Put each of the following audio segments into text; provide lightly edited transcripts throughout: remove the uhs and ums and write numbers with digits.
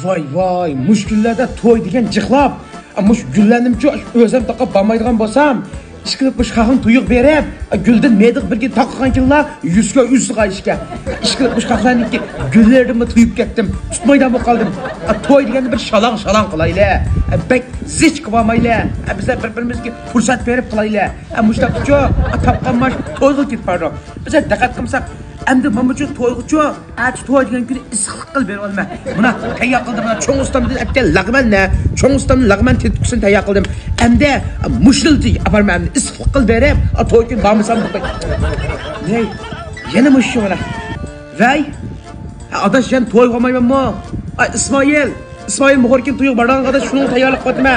Vay, müşküllerde toy degen jıqlab, muş güllenimçi özüm taqab barmaydigan bolsam, ishqilib muş xaqın tuyuq berib, gülden mediq birga taqqigan killa 100 ga 100 qayishga. Ishqilib muş xaqlarniki güllerimi tuyup ketdim. Tutmaydan bu qaldim. Toy degende bir şalang qilayla. Bek zich qilmayla. Bizlar bir-birimizga fursat berib qilayla. Mushtaqcho tapqanmash to'yga ketib bordi. Bizlar diqqat qilsak endi mamuchu to'yg'uchu, to'y degan kuni issiqlik qilib bera olma. Buna tayyor qildim, buna cho'ng ustamdan aptal lag'manni, cho'ng ustamdan lag'man tetkisini tayyor qildim. Endi mushlilti aparman, issiqlik qilib berib, to'y kuni bormasam bu. Ney? Yana mushshu mana. Vay. Adash jan to'y qilmaymanmi? İsmail muhorkin to'y borgan adash shuni tayyorlab qo'ydim.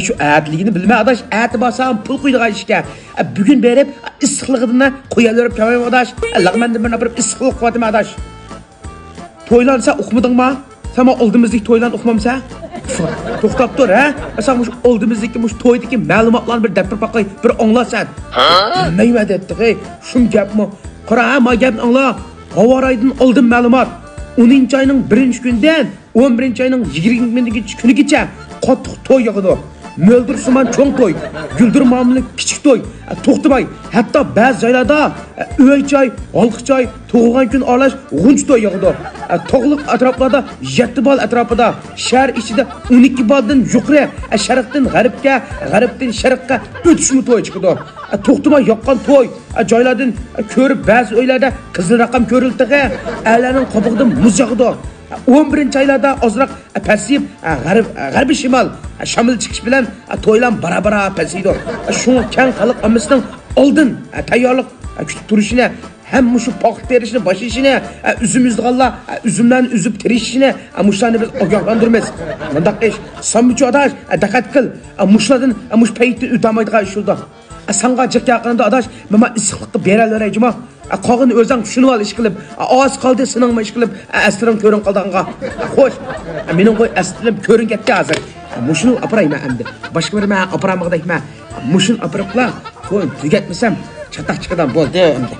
Şu adligini bilme adaş, eti basağın pul kuyduğu işke. Bugün berip issiqligidan qo'yaverib kelmayman adaş. Lag'mandan bir napirib issiqlik qo'ydim adaş. To'ylansa uqmading mi? Sen oldimizlik to'ylan uqmamsa? To'xtab tur, ha? Mesela mush oldimizdagi mush to'ydagi ma'lumotlarni bir dapir paqay, bir anglasan. Nima deyapti, ey? Shun gapmi? Qara, ma gapni angla. Havoraydın oldim ma'lumot. 10 ayning 1-kundan 11 ayning 20 kunigacha qattiq to'y yog'idi. Möldur suman çoğun toy, güldür mamlı küçük toy, to'xtamay, hatta bazı joylarda öy çay, olq çay, tug'ilgan kun aralash g'unch toy yog'idi. Tog'liq atroflarda 7 bal atrofida, shahar ichida 12 baldan yuqori, sharqdan g'arbga, g'arbdan sharqqa o'tishmi toy chiqdi. To'xtamay yoqqan toy, joylardan ko'rib ba'zi uylarda qizil raqam ko'rildi, a'laning qobig'idan muz yog'idi. 11 aylarda ozroq pasiyib g'arbiy shimol shamil chiqish bilan to'ylan bara pasiydi. Shuni keng xalq omasining oldin tayyorlik kutib turishini, ham shu poqit terishini, boshishini, üzümüzdiganlar üzümlarni üzüb terishini mushlarni biz ogohlantiramiz. Bundaq ish sammichu adash diqqat qil. Mushlardan mush paytni o'tamaydigan ishuldi. Sanga jiq yaqinda adash mama issiqlikni beraverayjimi? Qog'ini o'zing tushunib ol ish qilib, oz qoldi siningma ish qilib, astirim ko'rin qoldiga. Xo'sh, mening qo'y astirim ko'rin ketdi hozir. Mushuni aparayman endi. Boshqa bir men aparamag'dayman. Mushun apariblar, qo'y tugatmasam chataq chiqadan bo'ldi endi.